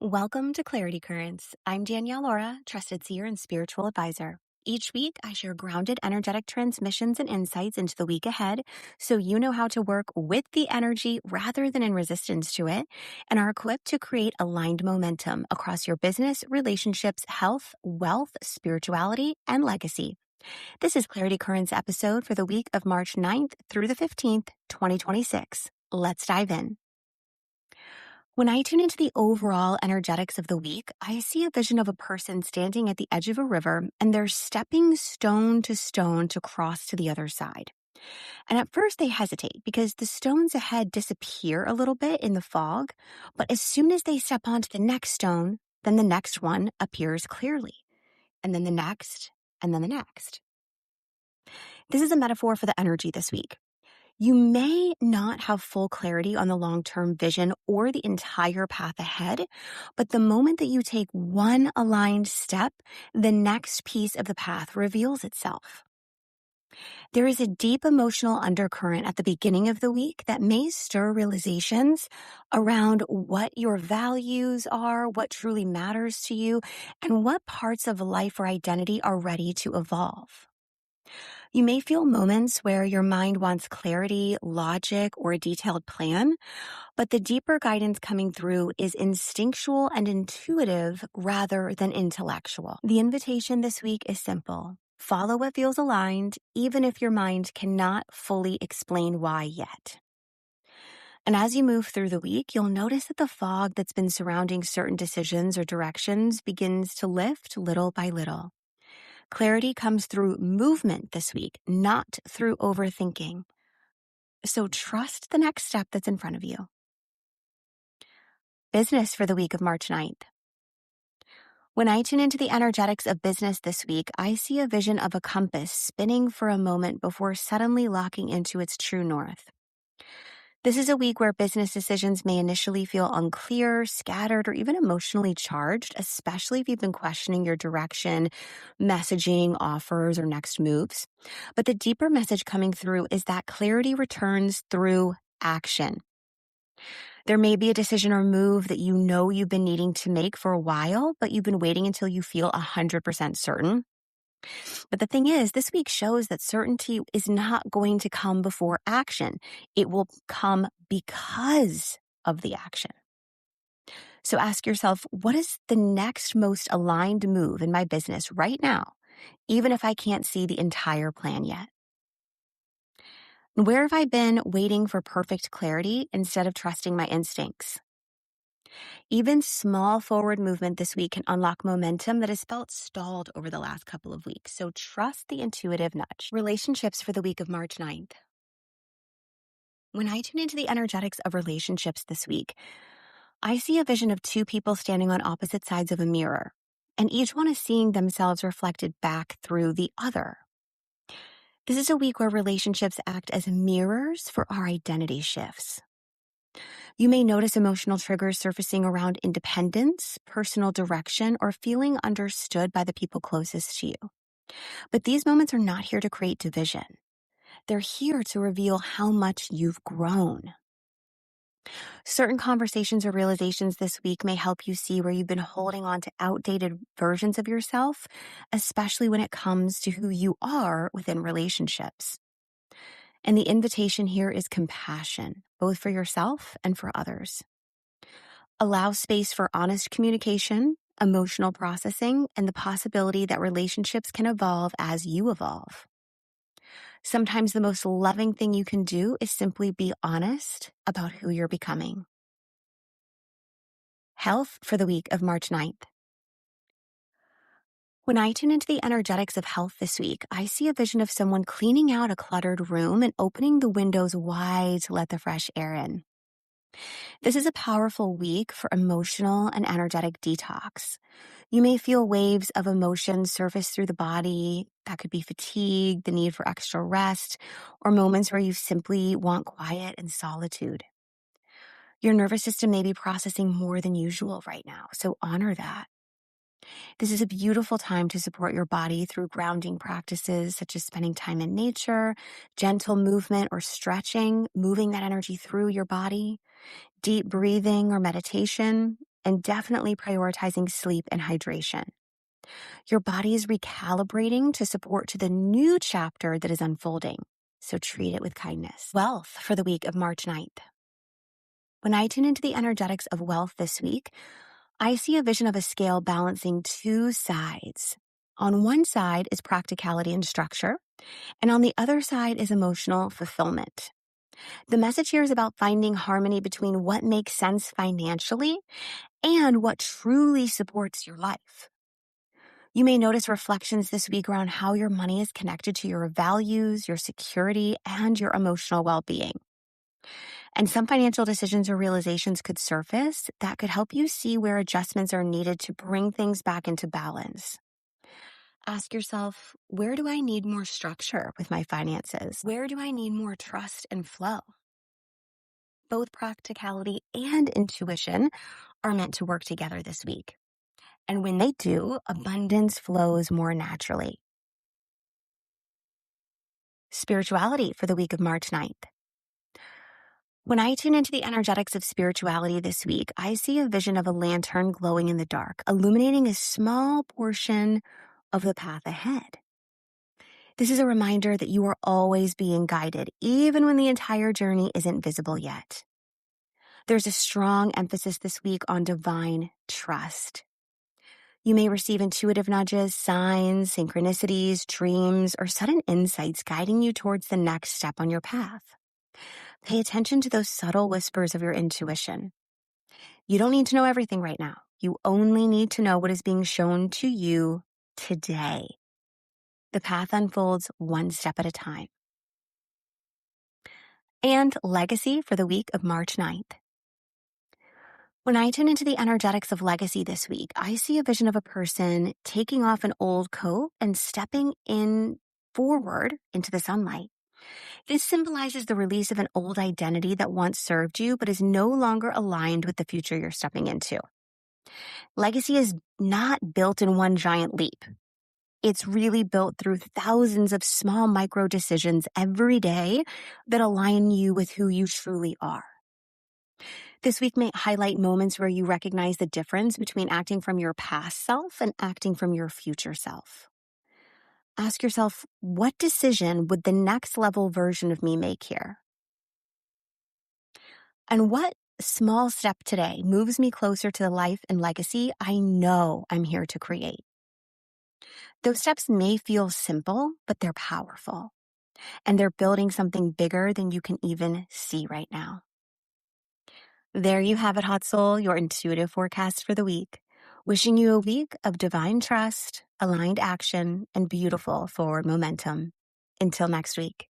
Welcome to Clarity Currents. I'm Danielle Laura, trusted seer and spiritual advisor. Each week, I share grounded energetic transmissions and insights into the week ahead so you know how to work with the energy rather than in resistance to it and are equipped to create aligned momentum across your business, relationships, health, wealth, spirituality, and legacy. This is Clarity Currents episode for the week of March 9th through the 15th, 2026. Let's dive in. When I tune into the overall energetics of the week, I see a vision of a person standing at the edge of a river and they're stepping stone to cross to the other side. And at first they hesitate because the stones ahead disappear a little bit in the fog. But as soon as they step onto the next stone, then the next one appears clearly. And then the next, and then the next. This is a metaphor for the energy this week. You may not have full clarity on the long-term vision or the entire path ahead, but the moment that you take one aligned step, the next piece of the path reveals itself. There is a deep emotional undercurrent at the beginning of the week that may stir realizations around what your values are, what truly matters to you, and what parts of life or identity are ready to evolve. You may feel moments where your mind wants clarity, logic, or a detailed plan, but the deeper guidance coming through is instinctual and intuitive rather than intellectual. The invitation this week is simple. Follow what feels aligned, even if your mind cannot fully explain why yet. And as you move through the week, you'll notice that the fog that's been surrounding certain decisions or directions begins to lift little by little. Clarity comes through movement this week, not through overthinking. So trust the next step that's in front of you. Business for the week of March 9th. When I tune into the energetics of business this week, I see a vision of a compass spinning for a moment before suddenly locking into its true north. This is a week where business decisions may initially feel unclear, scattered, or even emotionally charged, especially if you've been questioning your direction, messaging, offers, or next moves. But the deeper message coming through is that clarity returns through action. There may be a decision or move that you know you've been needing to make for a while, but you've been waiting until you feel 100% certain. But the thing is, this week shows that certainty is not going to come before action. It will come because of the action. So ask yourself, what is the next most aligned move in my business right now, even if I can't see the entire plan yet? Where have I been waiting for perfect clarity instead of trusting my instincts? Even small forward movement this week can unlock momentum that has felt stalled over the last couple of weeks. So trust the intuitive nudge. Relationships for the week of March 9th. When I tune into the energetics of relationships this week, I see a vision of two people standing on opposite sides of a mirror, and each one is seeing themselves reflected back through the other. This is a week where relationships act as mirrors for our identity shifts. You may notice emotional triggers surfacing around independence, personal direction, or feeling understood by the people closest to you. But these moments are not here to create division. They're here to reveal how much you've grown. Certain conversations or realizations this week may help you see where you've been holding on to outdated versions of yourself, especially when it comes to who you are within relationships. And the invitation here is compassion, both for yourself and for others. Allow space for honest communication, emotional processing, and the possibility that relationships can evolve as you evolve. Sometimes the most loving thing you can do is simply be honest about who you're becoming. Health for the week of March 9th. When I tune into the energetics of health this week, I see a vision of someone cleaning out a cluttered room and opening the windows wide to let the fresh air in. This is a powerful week for emotional and energetic detox. You may feel waves of emotion surface through the body. That could be fatigue, the need for extra rest, or moments where you simply want quiet and solitude. Your nervous system may be processing more than usual right now, so honor that. This is a beautiful time to support your body through grounding practices such as spending time in nature, gentle movement or stretching, moving that energy through your body, deep breathing or meditation, and definitely prioritizing sleep and hydration. Your body is recalibrating to support to the new chapter that is unfolding, so treat it with kindness. Wealth for the week of March 9th. When I tune into the energetics of wealth this week, I see a vision of a scale balancing two sides. On one side is practicality and structure, and on the other side is emotional fulfillment. The message here is about finding harmony between what makes sense financially and what truly supports your life. You may notice reflections this week around how your money is connected to your values, your security, and your emotional well-being. And some financial decisions or realizations could surface that could help you see where adjustments are needed to bring things back into balance. Ask yourself, where do I need more structure with my finances? Where do I need more trust and flow? Both practicality and intuition are meant to work together this week. And when they do, abundance flows more naturally. Spirituality for the week of March 9th. When I tune into the energetics of spirituality this week, I see a vision of a lantern glowing in the dark, illuminating a small portion of the path ahead. This is a reminder that you are always being guided, even when the entire journey isn't visible yet. There's a strong emphasis this week on divine trust. You may receive intuitive nudges, signs, synchronicities, dreams, or sudden insights guiding you towards the next step on your path. Pay attention to those subtle whispers of your intuition. You don't need to know everything right now. You only need to know what is being shown to you today. The path unfolds one step at a time. And legacy for the week of March 9th. When I tune into the energetics of legacy this week, I see a vision of a person taking off an old coat and stepping in forward into the sunlight. This symbolizes the release of an old identity that once served you, but is no longer aligned with the future you're stepping into. Legacy is not built in one giant leap. It's really built through thousands of small micro decisions every day that align you with who you truly are. This week may highlight moments where you recognize the difference between acting from your past self and acting from your future self. Ask yourself, what decision would the next level version of me make here? And what small step today moves me closer to the life and legacy I know I'm here to create? Those steps may feel simple, but they're powerful. And they're building something bigger than you can even see right now. There you have it, Hot Soul, your intuitive forecast for the week. Wishing you a week of divine trust, aligned action, and beautiful forward momentum. Until next week.